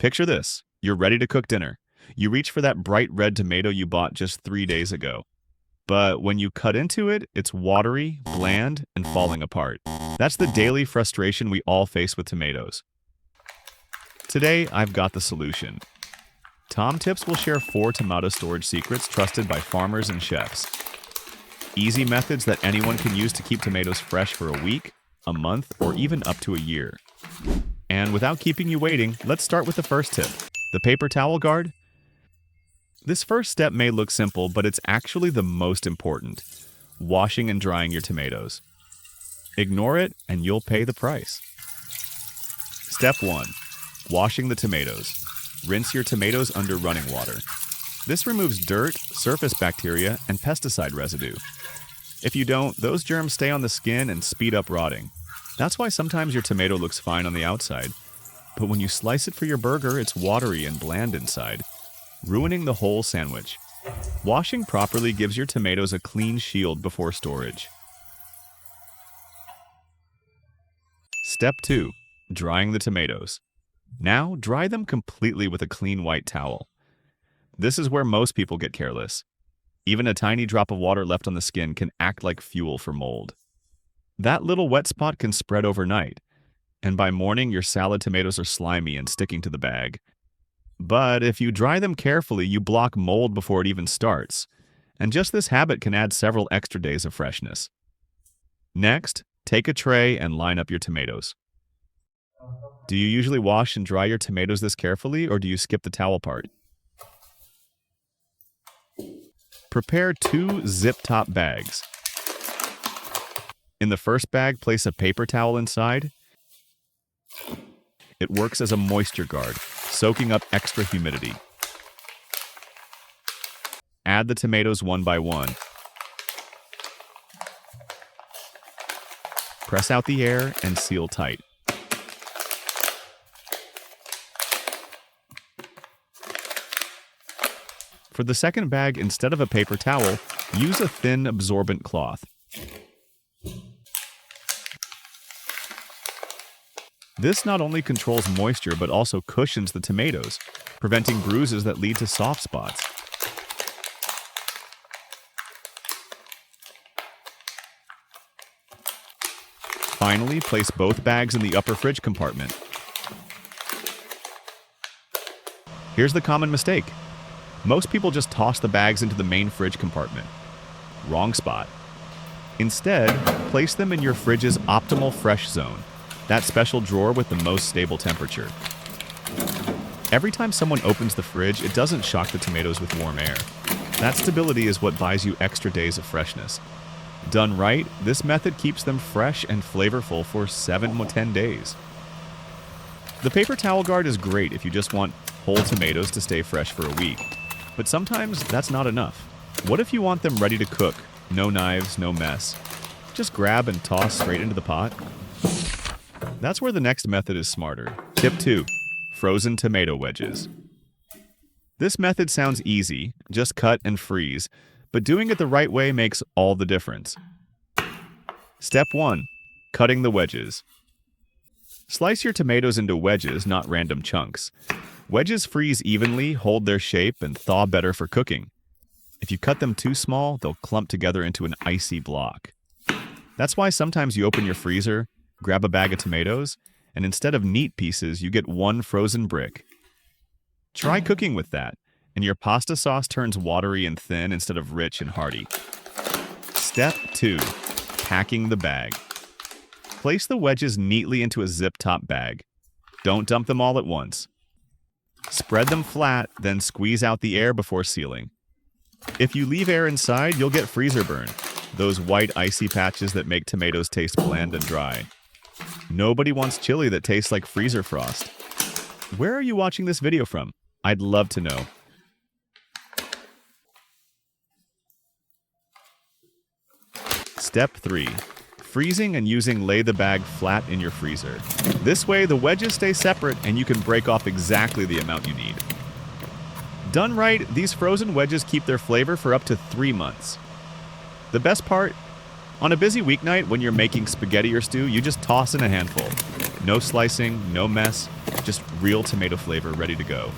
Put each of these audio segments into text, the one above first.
Picture this. You're ready to cook dinner. You reach for that bright red tomato you bought just 3 days ago. But when you cut into it, it's watery, bland, and falling apart. That's the daily frustration we all face with tomatoes. Today, I've got the solution. Tom Tips will share 4 tomato storage secrets trusted by farmers and chefs. Easy methods that anyone can use to keep tomatoes fresh for a week, a month, or even up to a year. And without keeping you waiting, let's start with the first tip, the paper towel guard. This first step may look simple, but it's actually the most important, washing and drying your tomatoes. Ignore it and you'll pay the price. Step 1. Washing the tomatoes. Rinse your tomatoes under running water. This removes dirt, surface bacteria, and pesticide residue. If you don't, those germs stay on the skin and speed up rotting. That's why sometimes your tomato looks fine on the outside, but when you slice it for your burger, it's watery and bland inside, ruining the whole sandwich. Washing properly gives your tomatoes a clean shield before storage. Step 2. Drying the tomatoes. Now, dry them completely with a clean white towel. This is where most people get careless. Even a tiny drop of water left on the skin can act like fuel for mold. That little wet spot can spread overnight, and by morning your salad tomatoes are slimy and sticking to the bag. But if you dry them carefully, you block mold before it even starts, and just this habit can add several extra days of freshness. Next, take a tray and line up your tomatoes. Do you usually wash and dry your tomatoes this carefully, or do you skip the towel part? Prepare 2 zip-top bags. In the first bag, place a paper towel inside. It works as a moisture guard, soaking up extra humidity. Add the tomatoes one by one. Press out the air and seal tight. For the second bag, instead of a paper towel, use a thin absorbent cloth. This not only controls moisture but also cushions the tomatoes, preventing bruises that lead to soft spots. Finally, place both bags in the upper fridge compartment. Here's the common mistake. Most people just toss the bags into the main fridge compartment. Wrong spot. Instead, place them in your fridge's optimal fresh zone, that special drawer with the most stable temperature. Every time someone opens the fridge, it doesn't shock the tomatoes with warm air. That stability is what buys you extra days of freshness. Done right, this method keeps them fresh and flavorful for 7 to 10 days. The paper towel guard is great if you just want whole tomatoes to stay fresh for a week. But sometimes that's not enough. What if you want them ready to cook? No knives, no mess. Just grab and toss straight into the pot. That's where the next method is smarter. Tip 2. Frozen tomato wedges. This method sounds easy, just cut and freeze, but doing it the right way makes all the difference. Step 1. Cutting the wedges. Slice your tomatoes into wedges, not random chunks. Wedges freeze evenly, hold their shape, and thaw better for cooking. If you cut them too small, they'll clump together into an icy block. That's why sometimes you open your freezer, grab a bag of tomatoes, and instead of neat pieces, you get one frozen brick. Try cooking with that, and your pasta sauce turns watery and thin instead of rich and hearty. Step 2. Packing the bag. Place the wedges neatly into a zip-top bag. Don't dump them all at once. Spread them flat, then squeeze out the air before sealing. If you leave air inside, you'll get freezer burn, those white icy patches that make tomatoes taste bland and dry. Nobody wants chili that tastes like freezer frost. Where are you watching this video from? I'd love to know. Step 3. Freezing and using lay the bag flat in your freezer. This way, the wedges stay separate and you can break off exactly the amount you need. Done right, these frozen wedges keep their flavor for up to 3 months. The best part? On a busy weeknight when you're making spaghetti or stew, you just toss in a handful. No slicing, no mess, just real tomato flavor ready to go.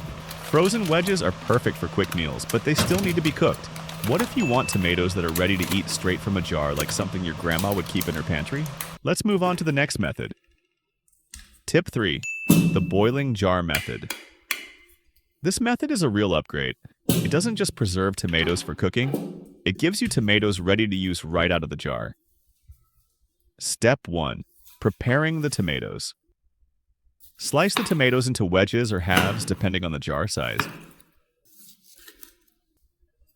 Frozen wedges are perfect for quick meals, but they still need to be cooked. What if you want tomatoes that are ready to eat straight from a jar, like something your grandma would keep in her pantry? Let's move on to the next method. Tip 3. The boiling jar method. This method is a real upgrade. It doesn't just preserve tomatoes for cooking, it gives you tomatoes ready to use right out of the jar. Step 1. Preparing the tomatoes. Slice the tomatoes into wedges or halves depending on the jar size.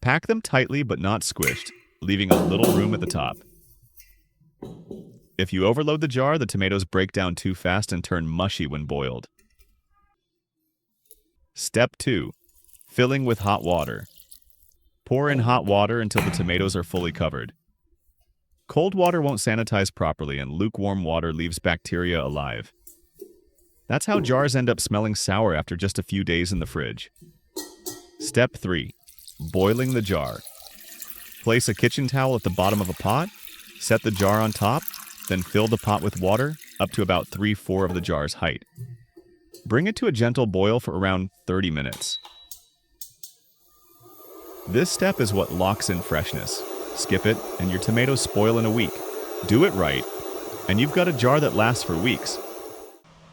Pack them tightly but not squished, leaving a little room at the top. If you overload the jar, the tomatoes break down too fast and turn mushy when boiled. Step 2. Filling with hot water. Pour in hot water until the tomatoes are fully covered. Cold water won't sanitize properly, and lukewarm water leaves bacteria alive. That's how jars end up smelling sour after just a few days in the fridge. Step 3. Boiling the jar. Place a kitchen towel at the bottom of a pot, set the jar on top, then fill the pot with water up to about 3/4 of the jar's height. Bring it to a gentle boil for around 30 minutes. This step is what locks in freshness. Skip it, and your tomatoes spoil in a week. Do it right, and you've got a jar that lasts for weeks.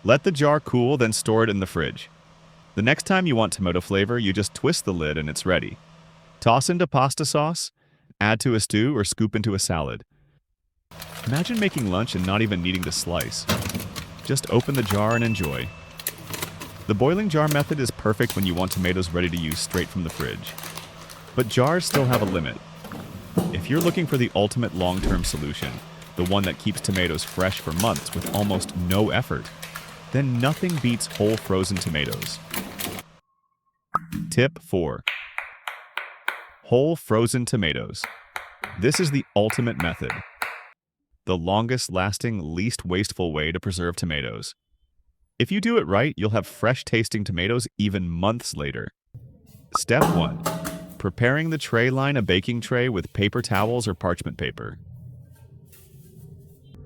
Let the jar cool, then store it in the fridge. The next time you want tomato flavor, you just twist the lid and it's ready. Toss into pasta sauce, add to a stew, or scoop into a salad. Imagine making lunch and not even needing to slice. Just open the jar and enjoy. The boiling jar method is perfect when you want tomatoes ready to use straight from the fridge. But jars still have a limit. If you're looking for the ultimate long-term solution, the one that keeps tomatoes fresh for months with almost no effort, then nothing beats whole frozen tomatoes. Tip 4. Whole frozen tomatoes. This is the ultimate method. The longest-lasting, least wasteful way to preserve tomatoes. If you do it right, you'll have fresh-tasting tomatoes even months later. Step 1. Preparing the tray. Line a baking tray with paper towels or parchment paper.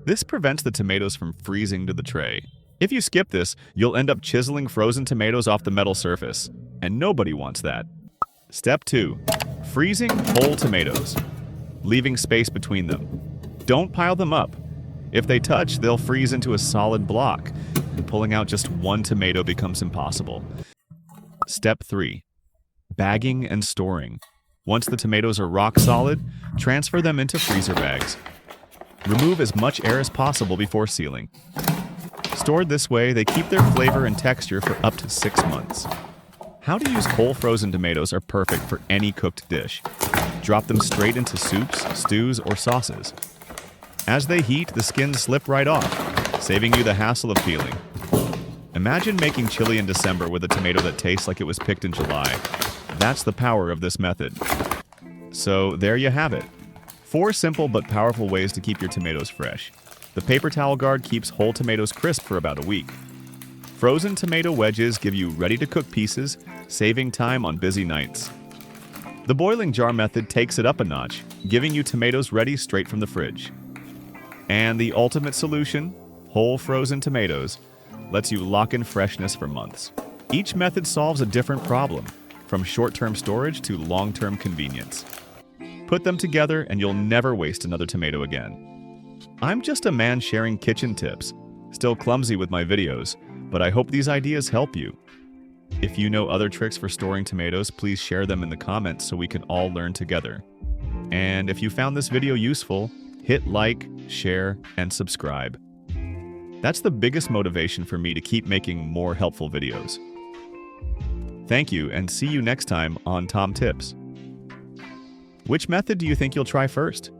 This prevents the tomatoes from freezing to the tray. If you skip this, you'll end up chiseling frozen tomatoes off the metal surface, and nobody wants that. Step 2. Freezing whole tomatoes, leaving space between them. Don't pile them up. If they touch, they'll freeze into a solid block, and pulling out just one tomato becomes impossible. Step 3. Bagging and storing. Once the tomatoes are rock solid, transfer them into freezer bags. Remove as much air as possible before sealing. Stored this way, they keep their flavor and texture for up to 6 months. How to use whole frozen tomatoes are perfect for any cooked dish. Drop them straight into soups, stews, or sauces. As they heat, the skins slip right off, saving you the hassle of peeling. Imagine making chili in December with a tomato that tastes like it was picked in July. That's the power of this method. So there you have it. 4 simple but powerful ways to keep your tomatoes fresh. The paper towel guard keeps whole tomatoes crisp for about a week. Frozen tomato wedges give you ready-to-cook pieces, saving time on busy nights. The boiling jar method takes it up a notch, giving you tomatoes ready straight from the fridge. And the ultimate solution, whole frozen tomatoes, lets you lock in freshness for months. Each method solves a different problem, from short-term storage to long-term convenience. Put them together and you'll never waste another tomato again. I'm just a man sharing kitchen tips, still clumsy with my videos, but I hope these ideas help you. If you know other tricks for storing tomatoes, please share them in the comments so we can all learn together. And if you found this video useful, hit like, share, and subscribe. That's the biggest motivation for me to keep making more helpful videos. Thank you, and see you next time on Tom Tips. Which method do you think you'll try first?